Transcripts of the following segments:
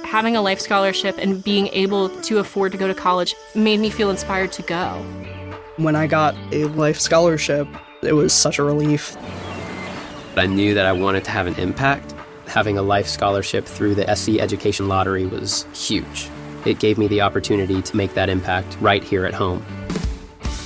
having a life scholarship and being able to afford to go to college made me feel inspired to go. When I got a life scholarship, it was such a relief. I knew that I wanted to have an impact. Having a life scholarship through the SC Education Lottery was huge. It gave me the opportunity to make that impact right here at home.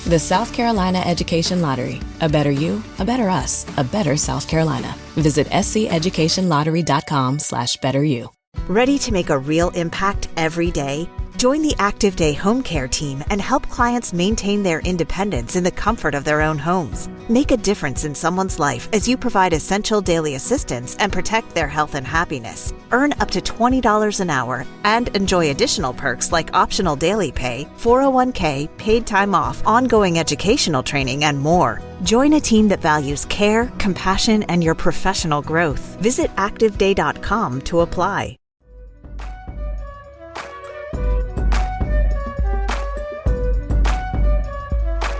The South Carolina Education Lottery. A better you, a better us, a better South Carolina. Visit sceducationlottery.com/betteryou. Ready to make a real impact every day? Join the Active Day Home Care team and help clients maintain their independence in the comfort of their own homes. Make a difference in someone's life as you provide essential daily assistance and protect their health and happiness. Earn up to $20 an hour and enjoy additional perks like optional daily pay, 401k, paid time off, ongoing educational training, and more. Join a team that values care, compassion, and your professional growth. Visit activeday.com to apply.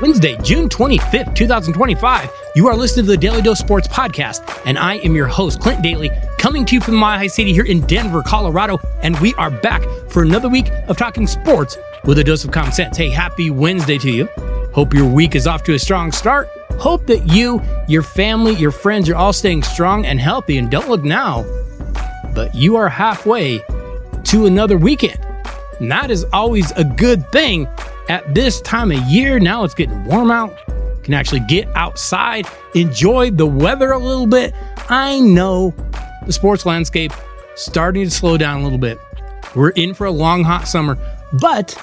Wednesday, June 25th, 2025. You are listening to the Daily Dose Sports Podcast, and I am your host, Clint Daly, coming to you from the Mile High City here in Denver, Colorado, and we are back for another week of talking sports with a dose of common sense. Hey, happy Wednesday to you. Hope your week is off to a strong start. Hope that you, your family, your friends are all staying strong and healthy, and don't look now, but you are halfway to another weekend, and that is always a good thing. At this time of year, now it's getting warm out. You can actually get outside, enjoy the weather a little bit. I know the sports landscape starting to slow down a little bit. We're in for a long, hot summer, but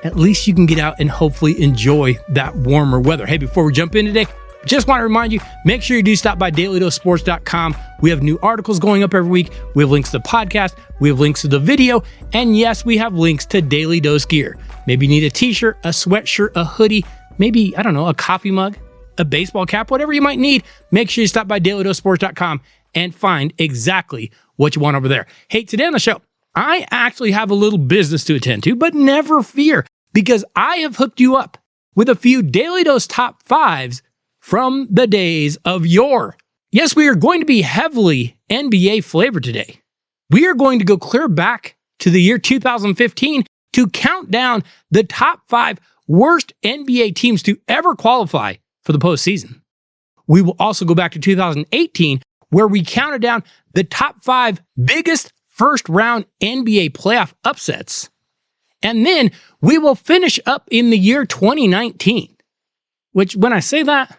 at least you can get out and hopefully enjoy that warmer weather. Hey, before we jump in today, just want to remind you, make sure you do stop by dailydosesports.com. We have new articles going up every week. We have links to the podcast. We have links to the video. And yes, we have links to Daily Dose gear. Maybe you need a t-shirt, a sweatshirt, a hoodie, maybe, I don't know, a coffee mug, a baseball cap, whatever you might need. Make sure you stop by dailydosesports.com and find exactly what you want over there. Hey, today on the show, I actually have a little business to attend to, but never fear, because I have hooked you up with a few Daily Dose top fives from the days of yore. Yes, we are going to be heavily NBA flavored today. We are going to go clear back to the year 2015 to count down the top 5 worst NBA teams to ever qualify for the postseason. We will also go back to 2018, where we counted down the top 5 biggest first-round NBA playoff upsets. And then we will finish up in the year 2019, which, when I say that,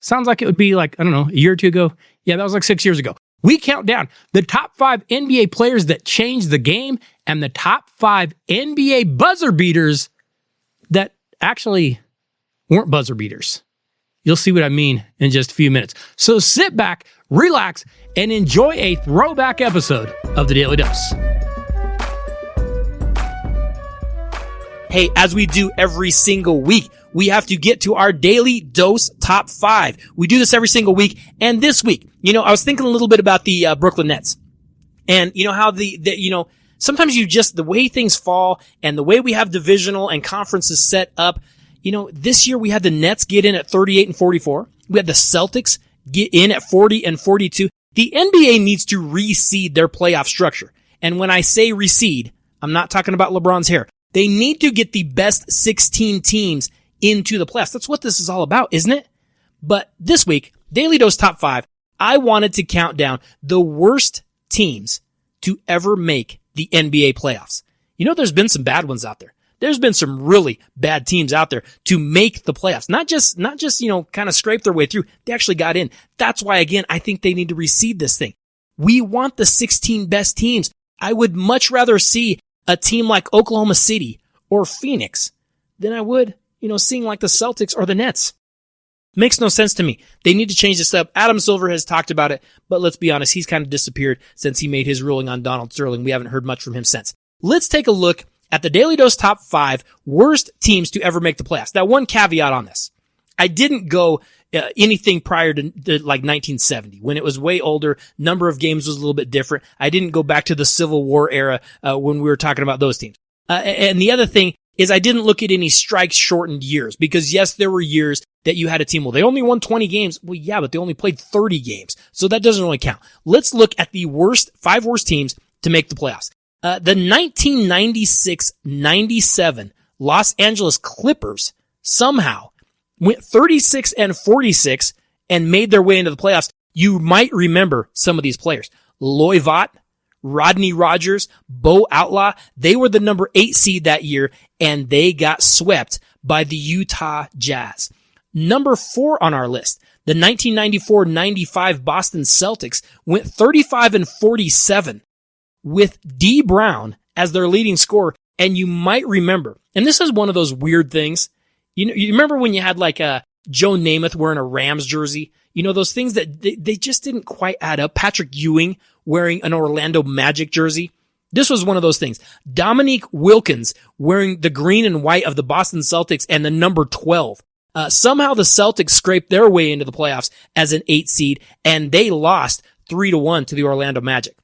sounds like it would be like, I don't know, a year or two ago. Yeah, that was like 6 years ago. We count down the top 5 NBA players that changed the game and the top 5 NBA buzzer beaters that actually weren't buzzer beaters. You'll see what I mean in just a few minutes. So sit back, relax, and enjoy a throwback episode of the Daily Dose. Hey, as we do every single week, we have to get to our Daily Dose Top 5. We do this every single week. And this week, I was thinking a little bit about the Brooklyn Nets. And how sometimes the way things fall and the way we have divisional and conferences set up, this year we had the Nets get in at 38 and 44. We had the Celtics get in at 40 and 42. The NBA needs to reseed their playoff structure. And when I say reseed, I'm not talking about LeBron's hair. They need to get the best 16 teams into the playoffs. That's what this is all about, isn't it? But this week, Daily Dose Top 5, I wanted to count down the worst teams to ever make the NBA playoffs. There's been some bad ones out there. There's been some really bad teams out there to make the playoffs. Not just, kind of scrape their way through. They actually got in. That's why, again, I think they need to reseed this thing. We want the 16 best teams. I would much rather see a team like Oklahoma City or Phoenix than I would, seeing like the Celtics or the Nets. Makes no sense to me. They need to change this up. Adam Silver has talked about it, but let's be honest, he's kind of disappeared since he made his ruling on Donald Sterling. We haven't heard much from him since. Let's take a look at the Daily Dose Top 5 worst teams to ever make the playoffs. Now, one caveat on this. I didn't go anything prior to like 1970, when it was way older. Number of games was a little bit different. I didn't go back to the Civil War era when we were talking about those teams. And the other thing is I didn't look at any strikes shortened years, because yes, there were years that you had a team, well, they only won 20 games. Well, yeah, but they only played 30 games. So that doesn't really count. Let's look at the 5 worst teams to make the playoffs. The 1996-97 Los Angeles Clippers somehow went 36-46 and made their way into the playoffs. You might remember some of these players. Loy Vaught, Rodney Rogers, Bo Outlaw. They were the number 8 seed that year, and they got swept by the Utah Jazz. Number 4 on our list, the 1994-95 Boston Celtics went 35-47 with D. Brown as their leading scorer. And you might remember, and this is one of those weird things. You remember when you had like Joe Namath wearing a Rams jersey? You know, those things that they just didn't quite add up. Patrick Ewing wearing an Orlando Magic jersey. This was one of those things. Dominique Wilkins wearing the green and white of the Boston Celtics and the number 12. Somehow the Celtics scraped their way into the playoffs as an 8 seed, and they lost 3-1 to the Orlando Magic.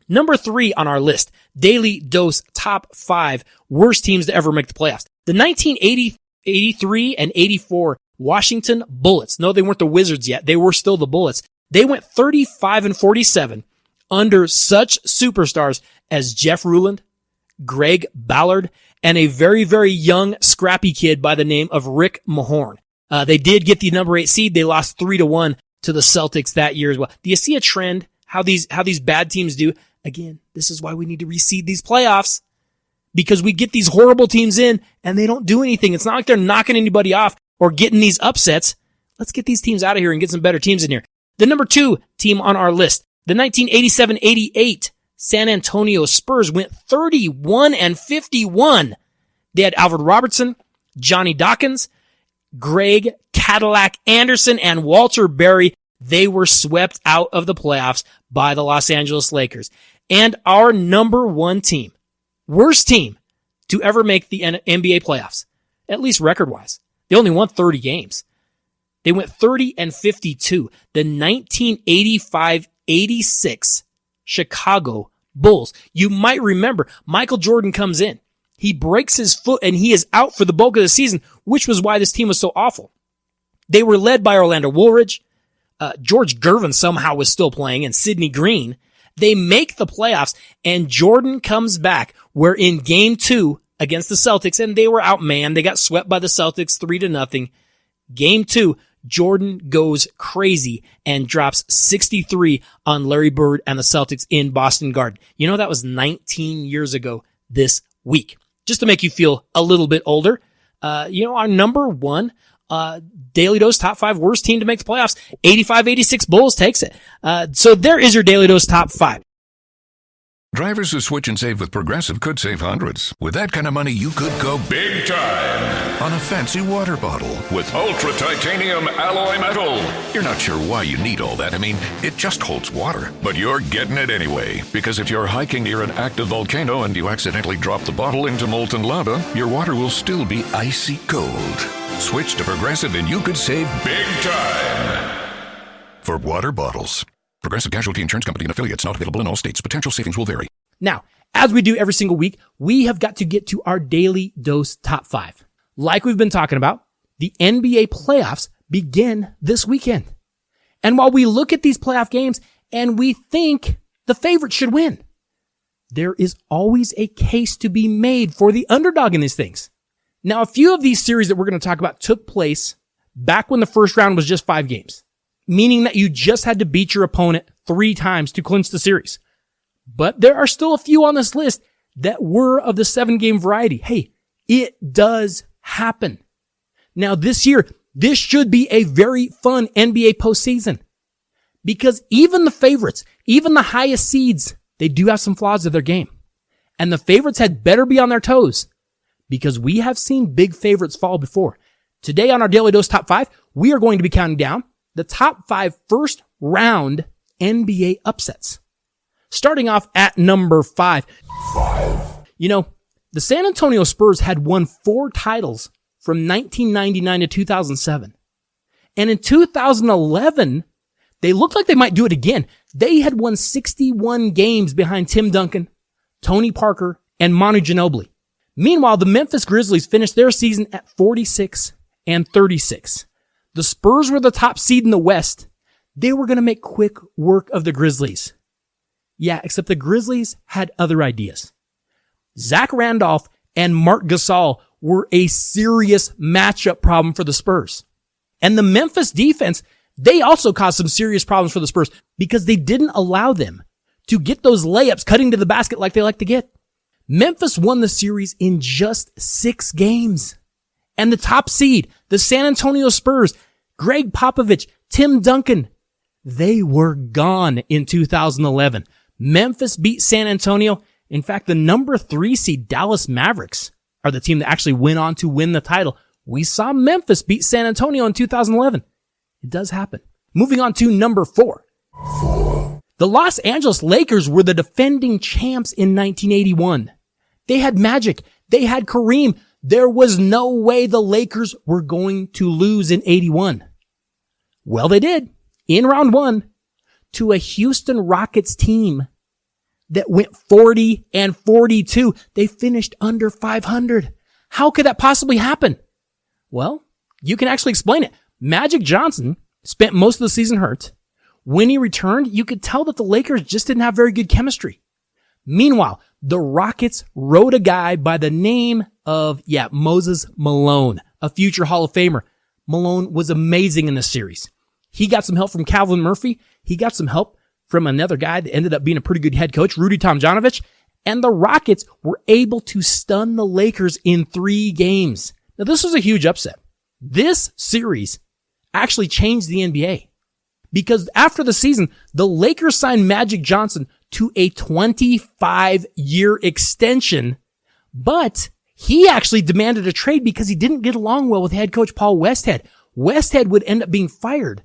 Number 3 on our list, Daly Dose top 5 worst teams to ever make the playoffs. The 1980, 83, and 84 Washington Bullets. No, they weren't the Wizards yet. They were still the Bullets. They went 35-47 under such superstars as Jeff Ruland, Greg Ballard, and a very, very young, scrappy kid by the name of Rick Mahorn. They did get the number 8 seed. They lost 3-1 to the Celtics that year as well. Do you see a trend? How these bad teams do? Again, this is why we need to reseed these playoffs, because we get these horrible teams in and they don't do anything. It's not like they're knocking anybody off or getting these upsets. Let's get these teams out of here and get some better teams in here. The number 2 team on our list, the 1987-88 San Antonio Spurs went 31-51. They had Alfred Robertson, Johnny Dawkins, Greg Cadillac Anderson, and Walter Berry. They were swept out of the playoffs by the Los Angeles Lakers. And our number 1 team, worst team to ever make the NBA playoffs, at least record-wise. They only won 30 games. They went 30-52. The 1985-86 Chicago Bulls. You might remember Michael Jordan comes in. He breaks his foot and he is out for the bulk of the season, which was why this team was so awful. They were led by Orlando Woolridge. George Gervin somehow was still playing, and Sidney Green. They make the playoffs, and Jordan comes back, where in game 2 against the Celtics, and they were outmanned. They got swept by the Celtics 3-0. Game 2, Jordan goes crazy and drops 63 on Larry Bird and the Celtics in Boston Garden. You know, that was 19 years ago this week. Just to make you feel a little bit older, our number 1 Daily Dose top 5 worst team to make the playoffs, 85-86 Bulls takes it. So there is your Daily Dose top 5. Drivers who switch and save with Progressive could save hundreds. With that kind of money, you could go big time on a fancy water bottle with ultra titanium alloy metal. You're not sure why you need all that. I mean, it just holds water. But you're getting it anyway. Because if you're hiking near an active volcano and you accidentally drop the bottle into molten lava, your water will still be icy cold. Switch to Progressive and you could save big time. For water bottles. Progressive Casualty Insurance Company and affiliates, not available in all states. Potential savings will vary. Now, as we do every single week, we have got to get to our Daily Dose top 5. Like we've been talking about, the NBA playoffs begin this weekend. And while we look at these playoff games and we think the favorite should win, there is always a case to be made for the underdog in these things. Now, a few of these series that we're going to talk about took place back when the first round was just 5 games, meaning that you just had to beat your opponent 3 times to clinch the series. But there are still a few on this list that were of the 7-game variety. Hey, it does happen. Now this year, this should be a very fun NBA postseason, because even the favorites, even the highest seeds, they do have some flaws of their game. And the favorites had better be on their toes, because we have seen big favorites fall before. Today on our Daily Dose Top 5, we are going to be counting down the top 5 first round NBA upsets. Starting off at number 5. You know, the San Antonio Spurs had won 4 titles from 1999 to 2007. And in 2011, they looked like they might do it again. They had won 61 games behind Tim Duncan, Tony Parker, and Manu Ginobili. Meanwhile, the Memphis Grizzlies finished their season at 46-36. The Spurs were the top seed in the West. They were going to make quick work of the Grizzlies. Yeah, except the Grizzlies had other ideas. Zach Randolph and Marc Gasol were a serious matchup problem for the Spurs. And the Memphis defense, they also caused some serious problems for the Spurs because they didn't allow them to get those layups cutting to the basket like they like to get. Memphis won the series in just 6 games. And the top seed, the San Antonio Spurs, Greg Popovich, Tim Duncan, they were gone in 2011. Memphis beat San Antonio. In fact, the number 3 seed Dallas Mavericks are the team that actually went on to win the title. We saw Memphis beat San Antonio in 2011. It does happen. Moving on to number 4. The Los Angeles Lakers were the defending champs in 1981. They had Magic. They had Kareem. There was no way the Lakers were going to lose in 81. Well, they did in round 1 to a Houston Rockets team that went 40-42. They finished under 500. How could that possibly happen? Well, you can actually explain it. Magic Johnson spent most of the season hurt. When he returned, you could tell that the Lakers just didn't have very good chemistry. Meanwhile, the Rockets rode a guy by the name of, Moses Malone, a future Hall of Famer. Malone was amazing in this series. He got some help from Calvin Murphy. He got some help from another guy that ended up being a pretty good head coach, Rudy Tomjanovich. And the Rockets were able to stun the Lakers in 3 games. Now, this was a huge upset. This series actually changed the NBA because after the season, the Lakers signed Magic Johnson to a 25-year extension, but he actually demanded a trade because he didn't get along well with head coach Paul Westhead. Westhead would end up being fired,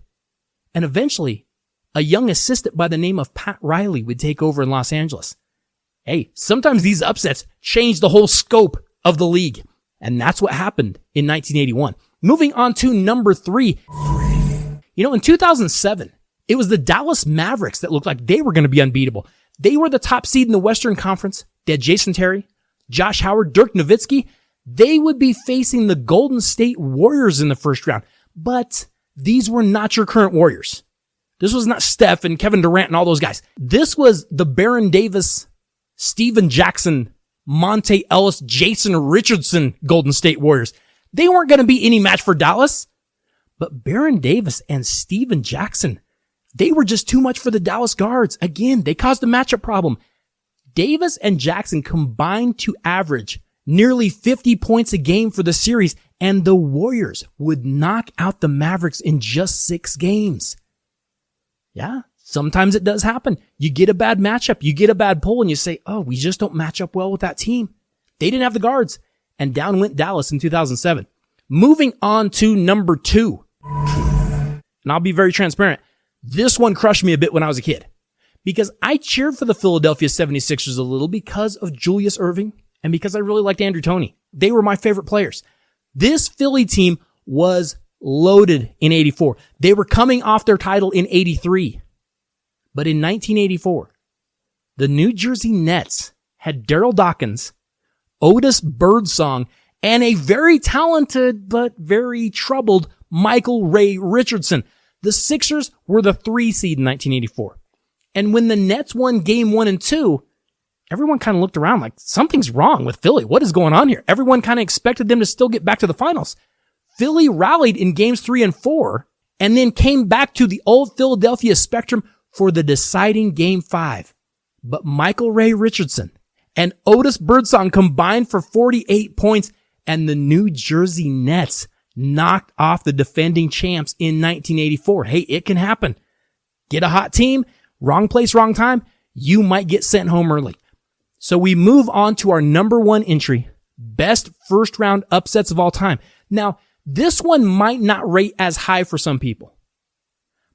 and eventually a young assistant by the name of Pat Riley would take over in Los Angeles. Hey, sometimes these upsets change the whole scope of the league, and that's what happened in 1981. Moving on to number 3. In 2007, it was the Dallas Mavericks that looked like they were going to be unbeatable. They were the top seed in the Western Conference. They had Jason Terry, Josh Howard, Dirk Nowitzki. They would be facing the Golden State Warriors in the first round. But these were not your current Warriors. This was not Steph and Kevin Durant and all those guys. This was the Baron Davis, Steven Jackson, Monte Ellis, Jason Richardson Golden State Warriors. They weren't going to be any match for Dallas. But Baron Davis and Steven Jackson, they were just too much for the Dallas guards. Again, they caused a matchup problem. Davis and Jackson combined to average nearly 50 points a game for the series, and the Warriors would knock out the Mavericks in just 6 games. Yeah, sometimes it does happen. You get a bad matchup, you get a bad pull, and you say, oh, we just don't match up well with that team. They didn't have the guards, and down went Dallas in 2007. Moving on to number 2. And I'll be very transparent. This one crushed me a bit when I was a kid because I cheered for the Philadelphia 76ers a little because of Julius Erving and because I really liked Andrew Toney. They were my favorite players. This Philly team was loaded in 84. They were coming off their title in 83. But in 1984, the New Jersey Nets had Daryl Dawkins, Otis Birdsong, and a very talented but very troubled Michael Ray Richardson. The Sixers were the 3 seed in 1984. And when the Nets won game 1 and 2, everyone kind of looked around like something's wrong with Philly. What is going on here? Everyone kind of expected them to still get back to the finals. Philly rallied in games 3 and 4 and then came back to the old Philadelphia Spectrum for the deciding game 5. But Michael Ray Richardson and Otis Birdsong combined for 48 points, and the New Jersey Nets knocked off the defending champs in 1984. Hey, it can happen. Get a hot team, wrong place, wrong time, you might get sent home early. So we move on to our number 1 entry, best first round upsets of all time. Now, this one might not rate as high for some people.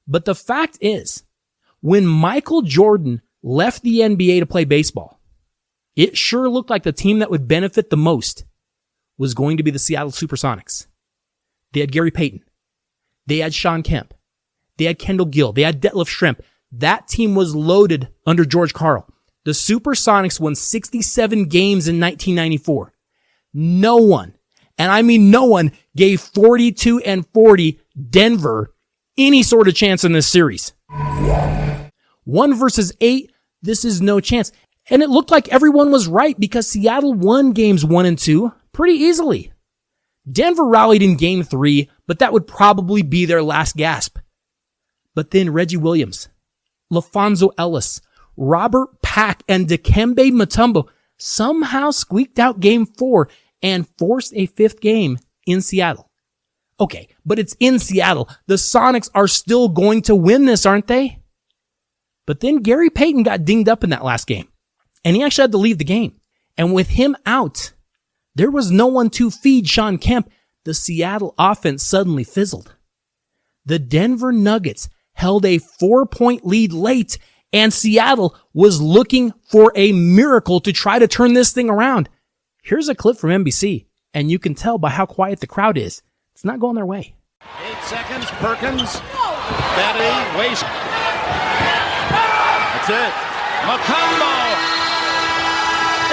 But the fact is, when Michael Jordan left the NBA to play baseball, it sure looked like the team that would benefit the most was going to be the Seattle Supersonics. They had Gary Payton. They had Sean Kemp. They had Kendall Gill. They had Detlef Schrempf. That team was loaded under George Karl. The Supersonics won 67 games in 1994. No one, and I mean no one, gave 42-40 Denver any sort of chance in this series. 1 versus 8, this is no chance. And it looked like everyone was right because Seattle won games 1 and 2 pretty easily. Denver rallied in game 3, but that would probably be their last gasp. But then Reggie Williams, LaFonso Ellis, Robert Pack, and Dikembe Mutombo somehow squeaked out game 4 and forced a 5th game in Seattle. Okay, but it's in Seattle. The Sonics are still going to win this, aren't they? But then Gary Payton got dinged up in that last game, and he actually had to leave the game. And with him out, there was no one to feed Sean Kemp. The Seattle offense suddenly fizzled. The Denver Nuggets held a 4-point lead late, and Seattle was looking for a miracle to try to turn this thing around. Here's a clip from NBC, and you can tell by how quiet the crowd is. It's not going their way. 8 seconds, Perkins. Daly, waste. That's it. Mutombo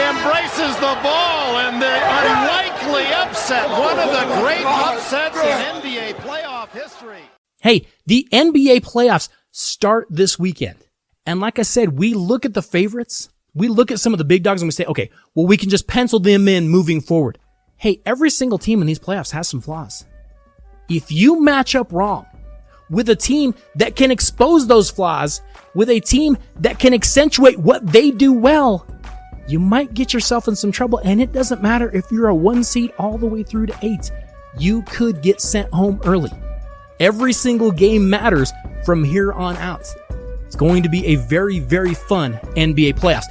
embraces the ball, and the unlikely upset. One of the great upsets in NBA playoff history. Hey, the NBA playoffs start this weekend. And like I said, we look at the favorites. We look at some of the big dogs and we say, okay, well, we can just pencil them in moving forward. Hey, every single team in these playoffs has some flaws. If you match up wrong with a team that can expose those flaws, with a team that can accentuate what they do well, you might get yourself in some trouble. And it doesn't matter if you're a 1 seed all the way through to 8. You could get sent home early. Every single game matters from here on out. It's going to be a very, very fun NBA playoffs.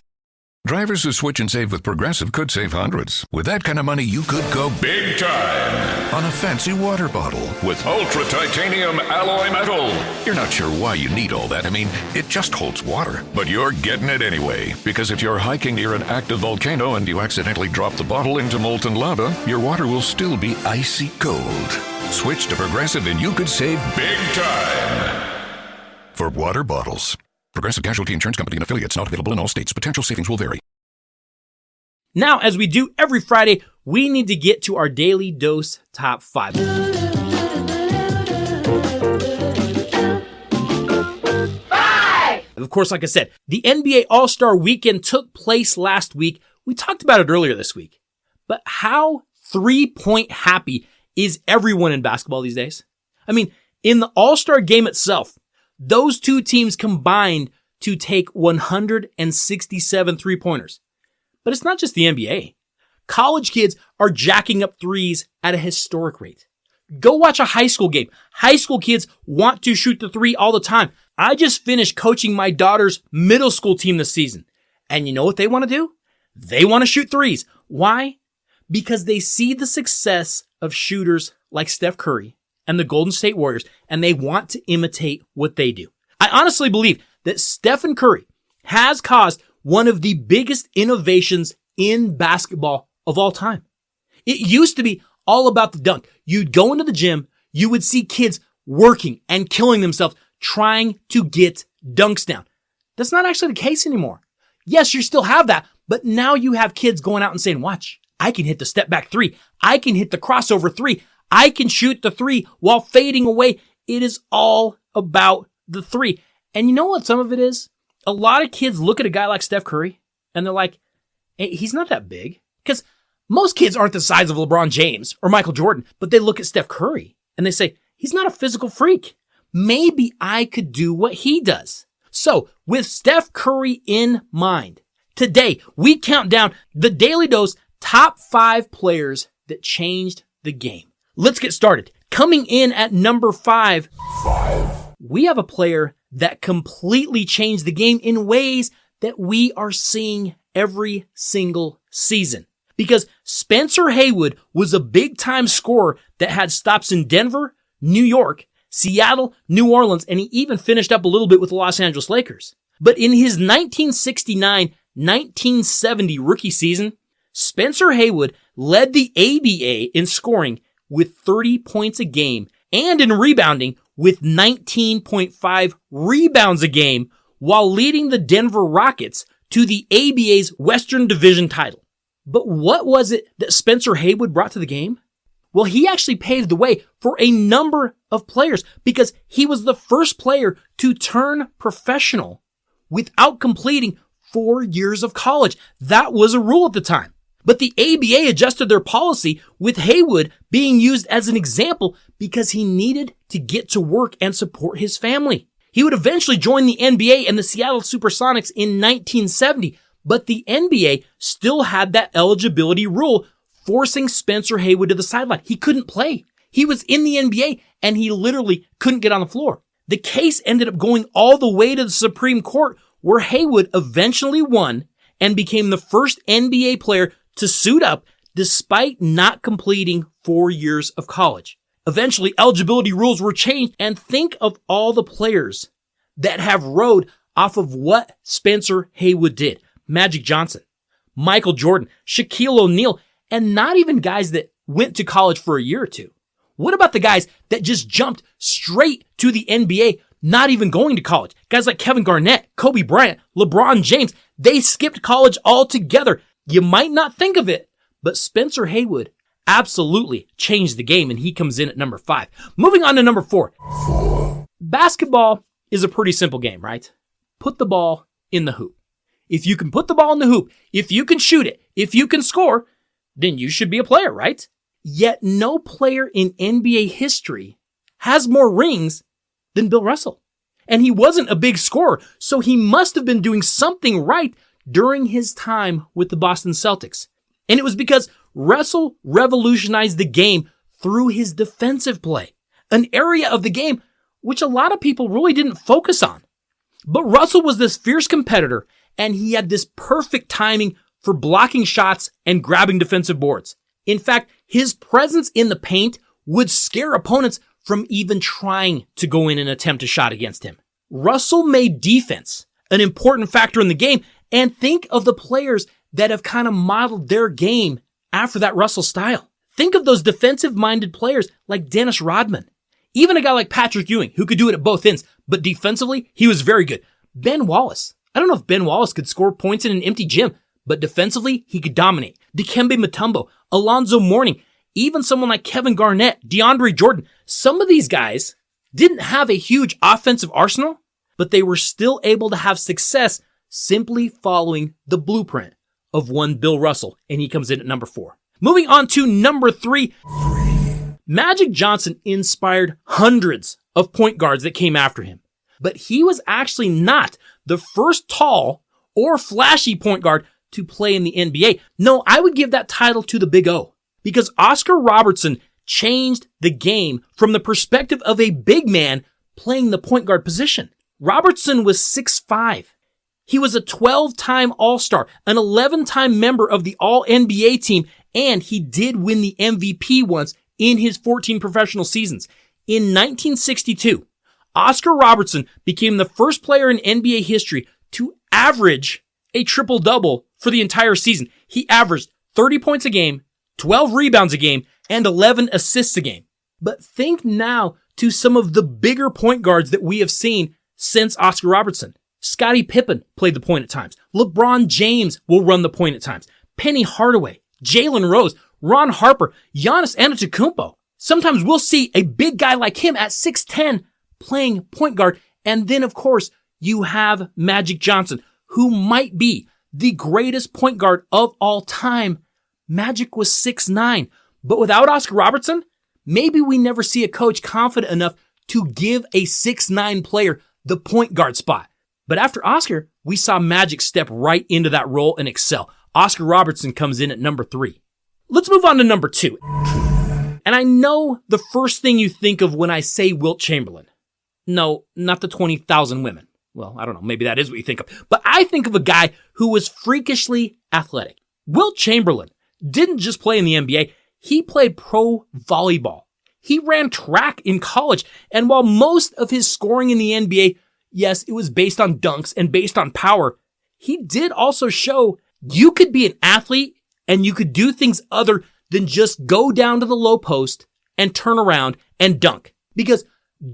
Drivers who switch and save with Progressive could save hundreds. With that kind of money, you could go big time on a fancy water bottle with ultra titanium alloy metal. You're not sure why you need all that. I mean, it just holds water. But you're getting it anyway, because if you're hiking near an active volcano and you accidentally drop the bottle into molten lava, your water will still be icy cold. Switch to Progressive and you could save big time. For water bottles. Progressive Casualty Insurance Company and affiliates, not available in all states. Potential savings will vary. Now, as we do every Friday, we need to get to our Daily Dose Top 5. Of course, like I said, the NBA All-Star Weekend took place last week. We talked about it earlier this week. But how 3-point happy is everyone in basketball these days? I mean, in the All-Star game itself, those two teams combined to take 167 3-pointers. But it's not just the NBA. College kids are jacking up threes at a historic rate. Go watch a high school game. High school kids want to shoot the three all the time. I just finished coaching my daughter's middle school team this season. And you know what they want to do? They want to shoot threes. Why? Because they see the success of shooters like Steph Curry and the Golden State Warriors, and they want to imitate what they do. I honestly believe that Stephen Curry has caused one of the biggest innovations in basketball of all time. It used to be all about the dunk. You'd go into the gym, you would see kids working and killing themselves trying to get dunks down. That's not actually the case anymore. Yes, you still have that, but now you have kids going out and saying, watch, I can hit the step back three. I can hit the crossover three. I can shoot the three while fading away. It is all about the three. And you know what some of it is? A lot of kids look at a guy like Steph Curry and they're like, hey, he's not that big. Because most kids aren't the size of LeBron James or Michael Jordan, but they look at Steph Curry and they say, he's not a physical freak. Maybe I could do what he does. So with Steph Curry in mind, today we count down the Daily Dose top 5 players that changed the game. Let's get started. Coming in at number 5, we have a player that completely changed the game in ways that we are seeing every single season. Because Spencer Haywood was a big-time scorer that had stops in Denver, New York, Seattle, New Orleans, and he even finished up a little bit with the Los Angeles Lakers. But in his 1969-1970 rookie season, Spencer Haywood led the ABA in scoring with 30 points a game and in rebounding with 19.5 rebounds a game while leading the Denver Rockets to the ABA's Western Division title. But what was it that Spencer Haywood brought to the game? Well, he actually paved the way for a number of players because he was the first player to turn professional without completing 4 years of college. That was a rule at the time. But the ABA adjusted their policy with Haywood being used as an example because he needed to get to work and support his family. He would eventually join the NBA and the Seattle Supersonics in 1970, but the NBA still had that eligibility rule forcing Spencer Haywood to the sideline. He couldn't play. He was in the NBA and he literally couldn't get on the floor. The case ended up going all the way to the Supreme Court, where Haywood eventually won and became the first NBA player to suit up despite not completing 4 years of college. Eventually, eligibility rules were changed, and think of all the players that have rode off of what Spencer Haywood did. Magic Johnson, Michael Jordan, Shaquille O'Neal, and not even guys that went to college for a year or two. What about the guys that just jumped straight to the NBA, not even going to college? Guys like Kevin Garnett, Kobe Bryant, LeBron James, they skipped college altogether. You might not think of it, but Spencer Haywood absolutely changed the game, and he comes in at number 5. Moving on to number 4. Basketball is a pretty simple game, right? Put the ball in the hoop. If you can put the ball in the hoop, if you can shoot it, if you can score, then you should be a player, right? Yet no player in NBA history has more rings than Bill Russell. And he wasn't a big scorer, so he must have been doing something right during his time with the Boston Celtics. And it was because Russell revolutionized the game through his defensive play, an area of the game which a lot of people really didn't focus on. But Russell was this fierce competitor, and he had this perfect timing for blocking shots and grabbing defensive boards. In fact, his presence in the paint would scare opponents from even trying to go in and attempt a shot against him. Russell made defense an important factor in the game, and think of the players that have kind of modeled their game after that Russell style. Think of those defensive-minded players like Dennis Rodman. Even a guy like Patrick Ewing, who could do it at both ends, but defensively, he was very good. Ben Wallace. I don't know if Ben Wallace could score points in an empty gym, but defensively, he could dominate. Dikembe Mutombo, Alonzo Mourning, even someone like Kevin Garnett, DeAndre Jordan. Some of these guys didn't have a huge offensive arsenal, but they were still able to have success simply following the blueprint of one Bill Russell, and he comes in at number 4. Moving on to number 3. Magic Johnson inspired hundreds of point guards that came after him, but he was actually not the first tall or flashy point guard to play in the NBA. No, I would give that title to the Big O, because Oscar Robertson changed the game from the perspective of a big man playing the point guard position. Robertson was 6'5". He was a 12-time All-Star, an 11-time member of the All-NBA team, and he did win the MVP once in his 14 professional seasons. In 1962, Oscar Robertson became the first player in NBA history to average a triple-double for the entire season. He averaged 30 points a game, 12 rebounds a game, and 11 assists a game. But think now to some of the bigger point guards that we have seen since Oscar Robertson. Scottie Pippen played the point at times. LeBron James will run the point at times. Penny Hardaway, Jalen Rose, Ron Harper, Giannis Antetokounmpo. Sometimes we'll see a big guy like him at 6'10" playing point guard. And then, of course, you have Magic Johnson, who might be the greatest point guard of all time. Magic was 6'9". But without Oscar Robertson, maybe we never see a coach confident enough to give a 6'9" player the point guard spot. But after Oscar, we saw Magic step right into that role and excel. Oscar Robertson comes in at number 3. Let's move on to number 2. And I know the first thing you think of when I say Wilt Chamberlain. No, not the 20,000 women. Well, I don't know. Maybe that is what you think of. But I think of a guy who was freakishly athletic. Wilt Chamberlain didn't just play in the NBA. He played pro volleyball. He ran track in college. And while most of his scoring in the NBA, yes, it was based on dunks and based on power, he did also show you could be an athlete and you could do things other than just go down to the low post and turn around and dunk. Because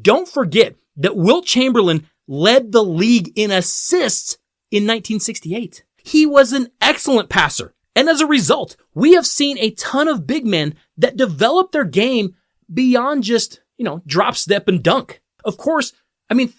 don't forget that Wilt Chamberlain led the league in assists in 1968. He was an excellent passer. And as a result, we have seen a ton of big men that develop their game beyond just, drop, step, and dunk. Of course,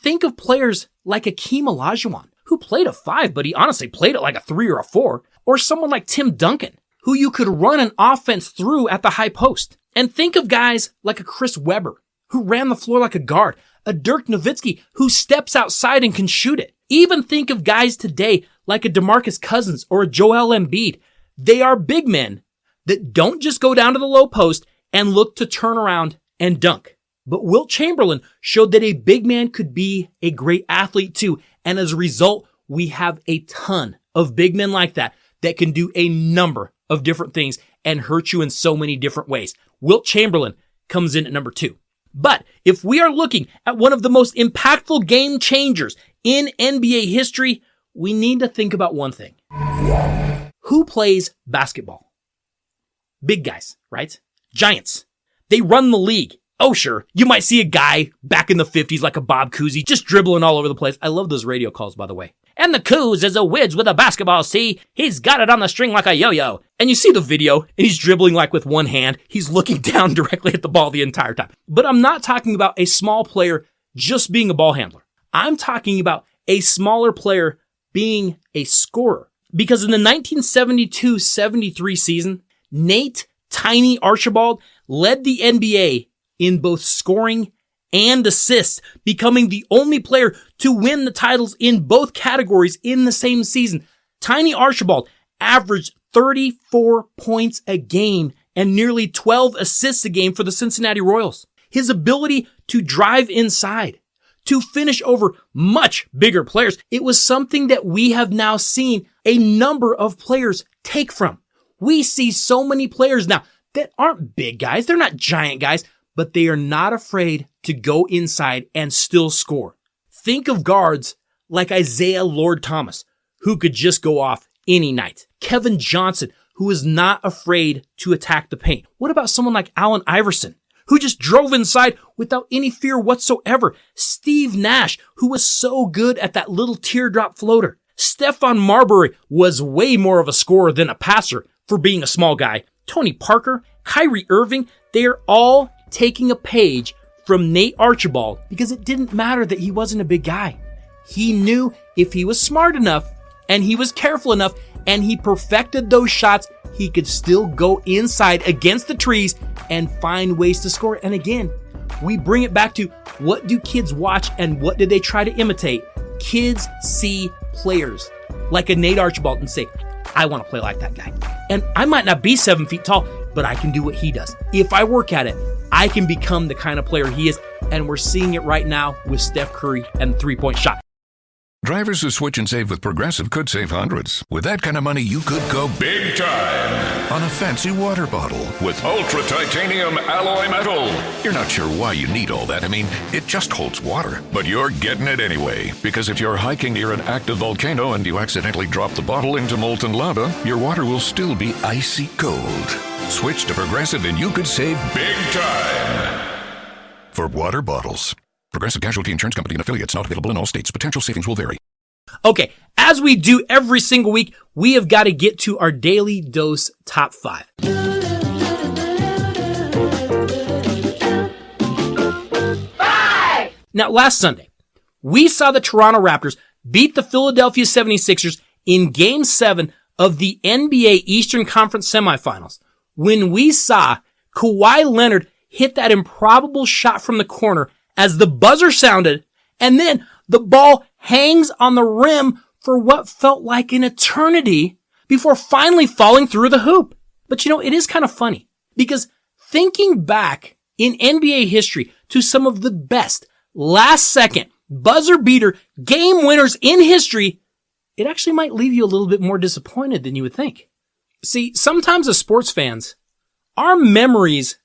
think of players like Hakeem Olajuwon, who played a 5, but he honestly played it like a 3 or a 4. Or someone like Tim Duncan, who you could run an offense through at the high post. And think of guys like a Chris Webber, who ran the floor like a guard, a Dirk Nowitzki, who steps outside and can shoot it. Even think of guys today like a DeMarcus Cousins or a Joel Embiid. They are big men that don't just go down to the low post and look to turn around and dunk. But Wilt Chamberlain showed that a big man could be a great athlete too. And as a result, we have a ton of big men like that can do a number of different things and hurt you in so many different ways. Wilt Chamberlain comes in at number 2. But if we are looking at one of the most impactful game changers in NBA history, we need to think about one thing. Who plays basketball? Big guys, right? Giants. They run the league. Oh, sure. You might see a guy back in the 50s like a Bob Cousy just dribbling all over the place. I love those radio calls, by the way. And the Coos is a whiz with a basketball, see? He's got it on the string like a yo-yo. And you see the video, and he's dribbling like with one hand. He's looking down directly at the ball the entire time. But I'm not talking about a small player just being a ball handler. I'm talking about a smaller player being a scorer. Because in the 1972-73 season, Nate Tiny Archibald led the NBA in both scoring and assists, becoming the only player to win the titles in both categories in the same season. Tiny Archibald averaged 34 points a game and nearly 12 assists a game for the Cincinnati Royals. His ability to drive inside, to finish over much bigger players, it was something that we have now seen a number of players take from. We see so many players now that aren't big guys, they're not giant guys, but they are not afraid to go inside and still score. Think of guards like Isaiah Lord Thomas, who could just go off any night. Kevin Johnson, who is not afraid to attack the paint. What about someone like Allen Iverson, who just drove inside without any fear whatsoever? Steve Nash, who was so good at that little teardrop floater. Stephon Marbury was way more of a scorer than a passer for being a small guy. Tony Parker, Kyrie Irving, they are all taking a page from Nate Archibald because it didn't matter that he wasn't a big guy. He knew if he was smart enough and he was careful enough and he perfected those shots, he could still go inside against the trees and find ways to score. And again, we bring it back to what do kids watch and what do they try to imitate? Kids see players like a Nate Archibald and say, I want to play like that guy. And I might not be 7 feet tall, but I can do what he does. If I work at it, I can become the kind of player he is. And we're seeing it right now with Steph Curry and the three-point shot. Drivers who switch and save with Progressive could save hundreds. With that kind of money, you could go big time on a fancy water bottle with ultra titanium alloy metal. You're not sure why you need all that. I mean, it just holds water. But you're getting it anyway. Because if you're hiking near an active volcano and you accidentally drop the bottle into molten lava, your water will still be icy cold. Switch to Progressive and you could save big time for water bottles. Progressive Casualty Insurance Company and affiliates, not available in all states. Potential savings will vary. Okay, as we do every single week, we have got to get to our Daily Dose Top 5. Now, last Sunday, we saw the Toronto Raptors beat the Philadelphia 76ers in Game 7 of the NBA Eastern Conference semifinals when we saw Kawhi Leonard hit that improbable shot from the corner as the buzzer sounded, and then the ball hangs on the rim for what felt like an eternity before finally falling through the hoop. But it is kind of funny because thinking back in NBA history to some of the best last-second buzzer beater game winners in history, it actually might leave you a little bit more disappointed than you would think. See, sometimes as sports fans, our memories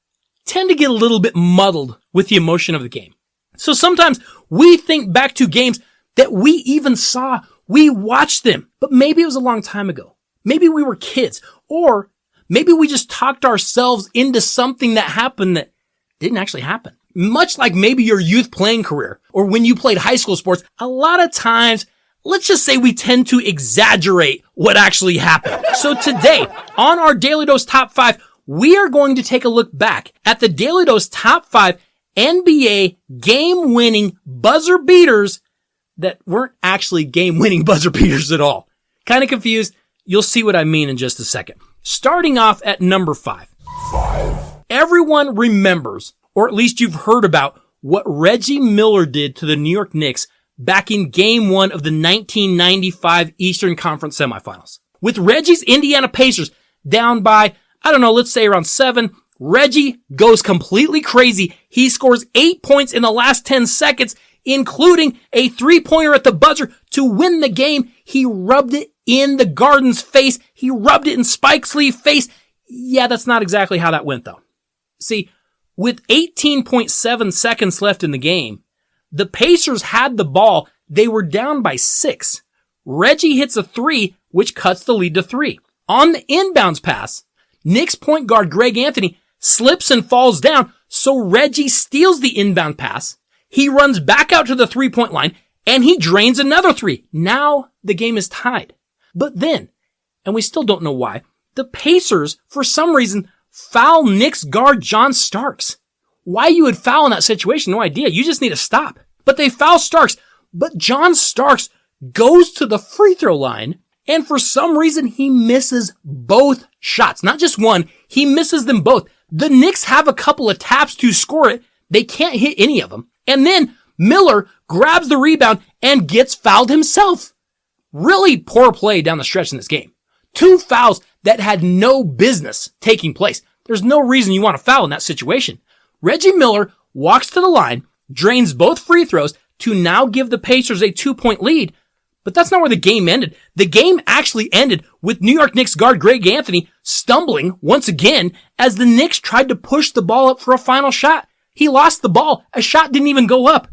tend to get a little bit muddled with the emotion of the game. So sometimes we think back to games that we even saw, we watched them, but maybe it was a long time ago. Maybe we were kids, or maybe we just talked ourselves into something that happened that didn't actually happen. Much like maybe your youth playing career, or when you played high school sports, a lot of times, let's just say we tend to exaggerate what actually happened. So today, on our Daily Dose Top 5, we are going to take a look back at the Daily Dose Top 5 NBA game-winning buzzer beaters that weren't actually game-winning buzzer beaters at all. Kind of confused? You'll see what I mean in just a second. Starting off at number 5. Everyone remembers, or at least you've heard about, what Reggie Miller did to the New York Knicks back in Game 1 of the 1995 Eastern Conference semifinals. With Reggie's Indiana Pacers down by, let's say around 7, Reggie goes completely crazy. He scores 8 points in the last 10 seconds, including a 3-pointer at the buzzer to win the game. He rubbed it in the Garden's face. He rubbed it in Spike Lee's face. Yeah, that's not exactly how that went, though. See, with 18.7 seconds left in the game, the Pacers had the ball. They were down by 6. Reggie hits a 3, which cuts the lead to 3. On the inbounds pass, Knicks point guard Greg Anthony slips and falls down, so Reggie steals the inbound pass. He runs back out to the 3-point line, and he drains another 3. Now the game is tied. But then, and we still don't know why, the Pacers, for some reason, foul Knicks guard John Starks. Why you would foul in that situation, no idea. You just need to stop. But they foul Starks. But John Starks goes to the free throw line, and for some reason, he misses both shots. Not just one, he misses them both. The Knicks have a couple of taps to score it. They can't hit any of them. And then Miller grabs the rebound and gets fouled himself. Really poor play down the stretch in this game. 2 fouls that had no business taking place. There's no reason you want to foul in that situation. Reggie Miller walks to the line, drains both free throws to now give the Pacers a 2-point lead. But that's not where the game ended. The game actually ended with New York Knicks guard Greg Anthony stumbling once again as the Knicks tried to push the ball up for a final shot. He lost the ball. A shot didn't even go up.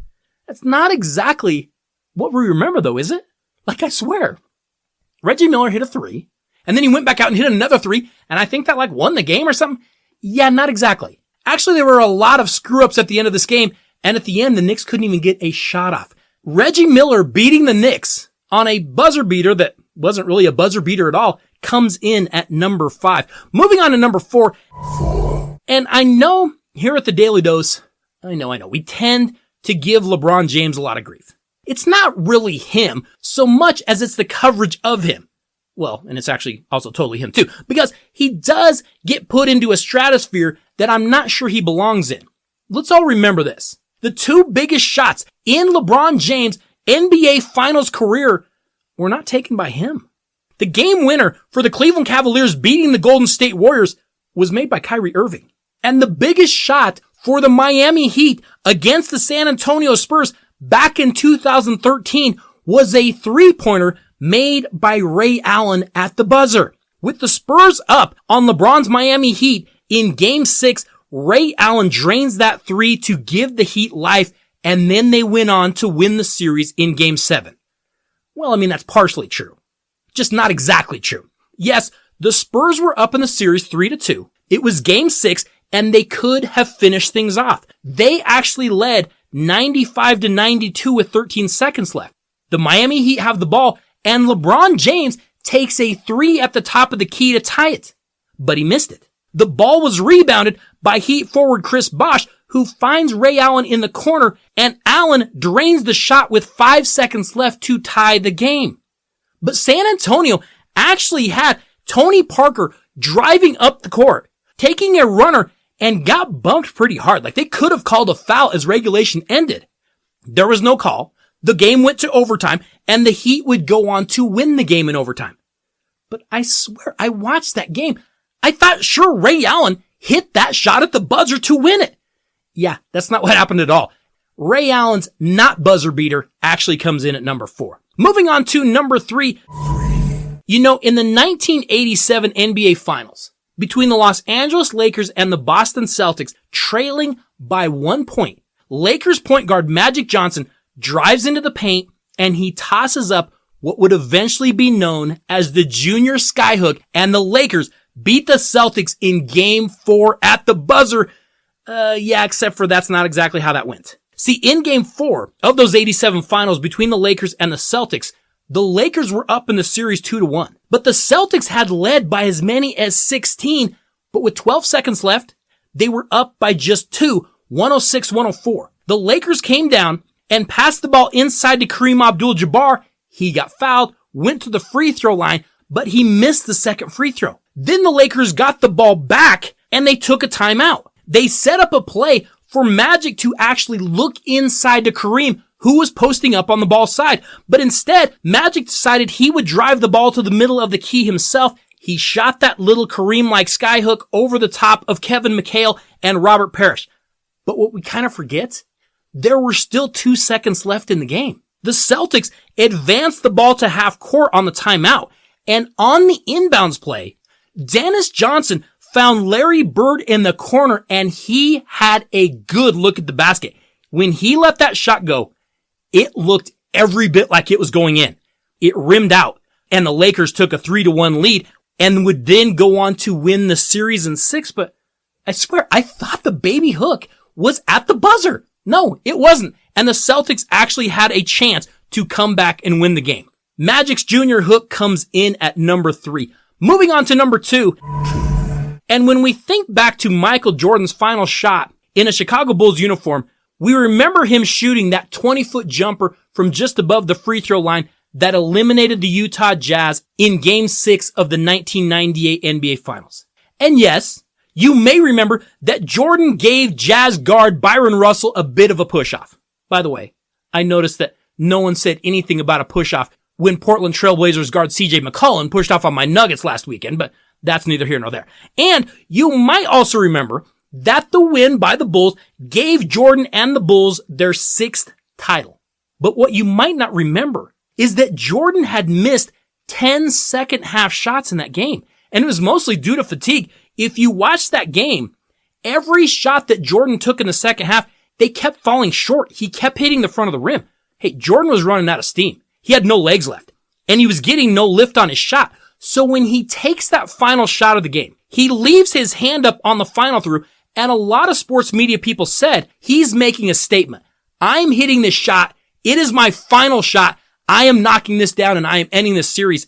That's not exactly what we remember, though, is it? Like, I swear. Reggie Miller hit a 3, and then he went back out and hit another 3, and I think that, won the game or something. Yeah, not exactly. Actually, there were a lot of screw-ups at the end of this game, and at the end, the Knicks couldn't even get a shot off. Reggie Miller beating the Knicks on a buzzer beater that wasn't really a buzzer beater at all comes in at number 5. Moving on to number 4. And I know here at the Daily Dose, I know, we tend to give LeBron James a lot of grief. It's not really him so much as it's the coverage of him. Well, and it's actually also totally him too, because he does get put into a stratosphere that I'm not sure he belongs in. Let's all remember this. The 2 biggest shots in LeBron James' NBA Finals career were not taken by him. The game winner for the Cleveland Cavaliers beating the Golden State Warriors was made by Kyrie Irving. And the biggest shot for the Miami Heat against the San Antonio Spurs back in 2013 was a 3-pointer made by Ray Allen at the buzzer. With the Spurs up on LeBron's Miami Heat in Game 6, Ray Allen drains that 3 to give the Heat life, and then they went on to win the series in Game 7. Well, that's partially true. Just not exactly true. Yes, the Spurs were up in the series 3-2. It was Game 6, and they could have finished things off. They actually led 95-92 with 13 seconds left. The Miami Heat have the ball, and LeBron James takes a 3 at the top of the key to tie it. But he missed it. The ball was rebounded by Heat forward Chris Bosh, who finds Ray Allen in the corner, and Allen drains the shot with 5 seconds left to tie the game. But San Antonio actually had Tony Parker driving up the court, taking a runner, and got bumped pretty hard. They could have called a foul as regulation ended. There was no call. The game went to overtime, and the Heat would go on to win the game in overtime. But I swear, I watched that game. I thought sure Ray Allen hit that shot at the buzzer to win it. Yeah, that's not what happened at all. Ray Allen's not buzzer beater actually comes in at number 4. Moving on to number 3. In the 1987 NBA Finals, between the Los Angeles Lakers and the Boston Celtics, trailing by 1 point, Lakers point guard Magic Johnson drives into the paint and he tosses up what would eventually be known as the Junior Skyhook, and the Lakers beat the Celtics in Game 4 at the buzzer. Except for that's not exactly how that went. See, in Game 4 of those 87 finals between the Lakers and the Celtics, the Lakers were up in the series 2-1. But the Celtics had led by as many as 16, but with 12 seconds left, they were up by just 2, 106-104. The Lakers came down and passed the ball inside to Kareem Abdul-Jabbar. He got fouled, went to the free throw line, but he missed the second free throw. Then the Lakers got the ball back and they took a timeout. They set up a play for Magic to actually look inside to Kareem, who was posting up on the ball side. But instead, Magic decided he would drive the ball to the middle of the key himself. He shot that little Kareem-like skyhook over the top of Kevin McHale and Robert Parrish. But what we kind of forget, there were still 2 seconds left in the game. The Celtics advanced the ball to half court on the timeout. And on the inbounds play, Dennis Johnson found Larry Bird in the corner and he had a good look at the basket. When he let that shot go, it looked every bit like it was going in. It rimmed out and the Lakers took a 3-1 lead and would then go on to win the series in 6. But I swear, I thought the baby hook was at the buzzer. No, it wasn't. And the Celtics actually had a chance to come back and win the game. Magic's junior hook comes in at number 3. Moving on to number 2. And when we think back to Michael Jordan's final shot in a Chicago Bulls uniform, we remember him shooting that 20-foot jumper from just above the free throw line that eliminated the Utah Jazz in Game 6 of the 1998 NBA Finals. And yes, you may remember that Jordan gave Jazz guard Byron Russell a bit of a push-off. By the way, I noticed that no one said anything about a push-off when Portland Trailblazers guard CJ McCollum pushed off on my Nuggets last weekend, but that's neither here nor there. And you might also remember that the win by the Bulls gave Jordan and the Bulls their 6th title. But what you might not remember is that Jordan had missed 10 second half shots in that game. And it was mostly due to fatigue. If you watch that game, every shot that Jordan took in the second half, they kept falling short. He kept hitting the front of the rim. Hey, Jordan was running out of steam. He had no legs left. And he was getting no lift on his shot. So when he takes that final shot of the game, he leaves his hand up on the final through, and a lot of sports media people said he's making a statement. I'm hitting this shot. It is my final shot. I am knocking this down and I am ending this series.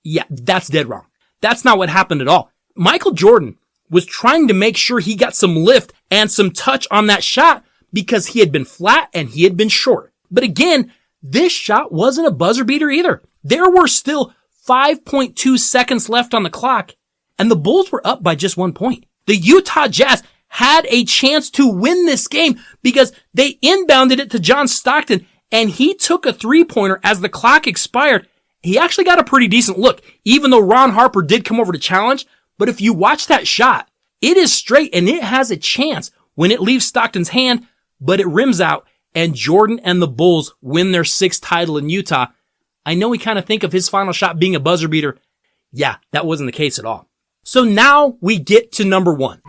Yeah, that's dead wrong. That's not what happened at all. Michael Jordan was trying to make sure he got some lift and some touch on that shot because he had been flat and he had been short. But again, this shot wasn't a buzzer beater either. There were still 5.2 seconds left on the clock, and the Bulls were up by just 1 point. The Utah Jazz had a chance to win this game because they inbounded it to John Stockton, and he took a three-pointer as the clock expired. He actually got a pretty decent look, even though Ron Harper did come over to challenge. But if you watch that shot, it is straight, and it has a chance when it leaves Stockton's hand, but it rims out, and Jordan and the Bulls win their 6th title in Utah. I know we kind of think of his final shot being a buzzer beater. Yeah, that wasn't the case at all. So now we get to number 1.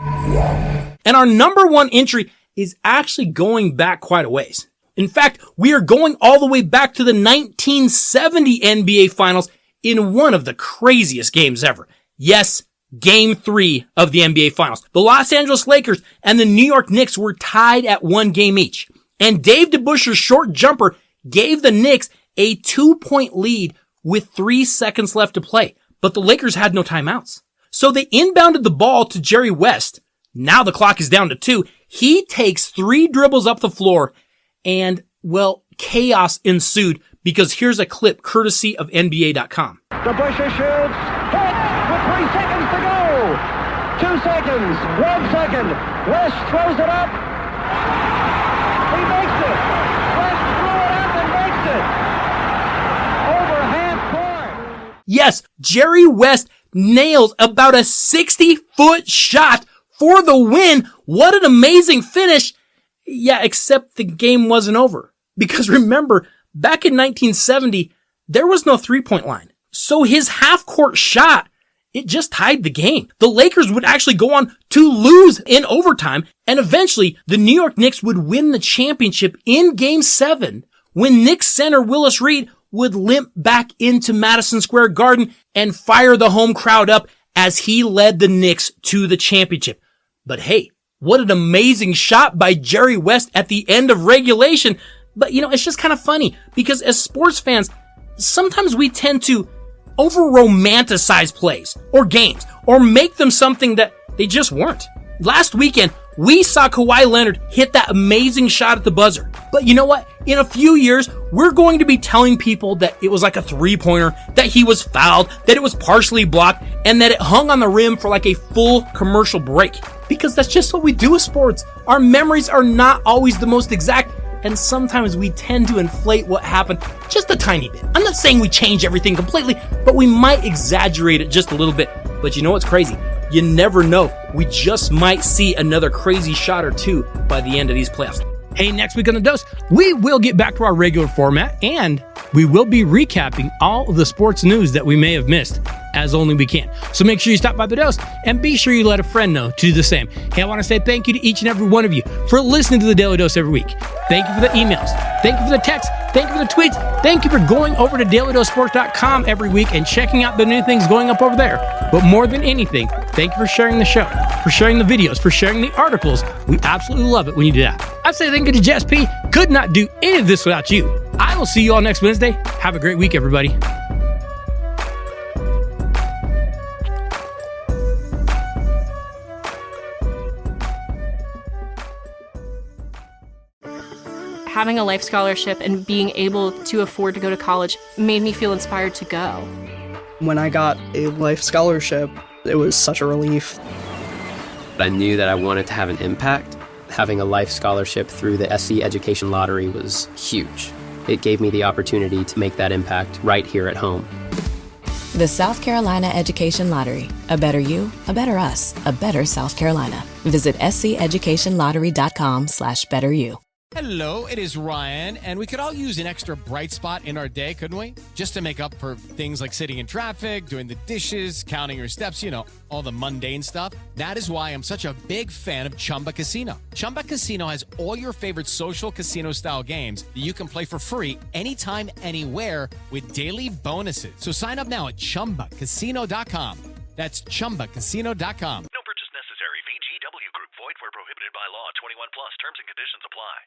And our number 1 entry is actually going back quite a ways. In fact, we are going all the way back to the 1970 NBA Finals in one of the craziest games ever. Yes, Game 3 of the NBA Finals. The Los Angeles Lakers and the New York Knicks were tied at 1 game each. And Dave DeBusschere's short jumper gave the Knicks a 2-point lead with 3 seconds left to play. But the Lakers had no timeouts. So they inbounded the ball to Jerry West. Now the clock is down to 2. He takes 3 dribbles up the floor and, well, chaos ensued because here's a clip courtesy of NBA.com. DeBusschere shoots, hit with 3 seconds to go. 2 seconds, 1 second. West throws it up. He makes it. West threw it up and makes it. Over half court. Yes, Jerry West nails about a 60-foot shot for the win. What an amazing finish. Yeah, except the game wasn't over. Because remember, back in 1970, there was no three-point line. So his half-court shot, it just tied the game. The Lakers would actually go on to lose in overtime, and eventually the New York Knicks would win the championship in Game 7 when Knicks center Willis Reed would limp back into Madison Square Garden and fire the home crowd up as he led the Knicks to the championship. But hey, what an amazing shot by Jerry West at the end of regulation. But you know, it's just kind of funny because as sports fans, sometimes we tend to over-romanticize plays or games or make them something that they just weren't. Last weekend, we saw Kawhi Leonard hit that amazing shot at the buzzer. But you know what? in a few years, we're going to be telling people that it was like a three-pointer, that he was fouled, that it was partially blocked, and that it hung on the rim for like a full commercial break. Because that's just what we do with sports. Our memories are not always the most exact, and sometimes we tend to inflate what happened just a tiny bit. I'm not saying we change everything completely, but we might exaggerate it just a little bit. But you know what's crazy? You never know. We just might see another crazy shot or two by the end of these playoffs. Hey, next week on The Dose, we will get back to our regular format, and we will be recapping all of the sports news that we may have missed, as only we can. So make sure you stop by The Dose, and be sure you let a friend know to do the same. Hey, I want to say thank you to each and every one of you for listening to The Daily Dose every week. Thank you for the emails. Thank you for the texts. Thank you for the tweets. Thank you for going over to dailydosesports.com every week and checking out the new things going up over there. But more than anything, thank you for sharing the show, for sharing the videos, for sharing the articles. We absolutely love it when you do that. I say thank you to Jess P. Could not do any of this without you. I will see you all next Wednesday. Have a great week, everybody. Having a life scholarship and being able to afford to go to college made me feel inspired to go. When I got a life scholarship, it was such a relief. I knew that I wanted to have an impact. Having a life scholarship through the SC Education Lottery was huge. It gave me the opportunity to make that impact right here at home. The South Carolina Education Lottery. A better you, a better us, a better South Carolina. Visit sceducationlottery.com/betteryou. Hello, it is Ryan, and we could all use an extra bright spot in our day, couldn't we? Just to make up for things like sitting in traffic, doing the dishes, counting your steps, you know, all the mundane stuff. That is why I'm such a big fan of Chumba Casino. Chumba Casino has all your favorite social casino-style games that you can play for free anytime, anywhere with daily bonuses. So sign up now at ChumbaCasino.com. That's ChumbaCasino.com. No purchase necessary. VGW Group. Void where prohibited by law. 21 plus. Terms and conditions apply.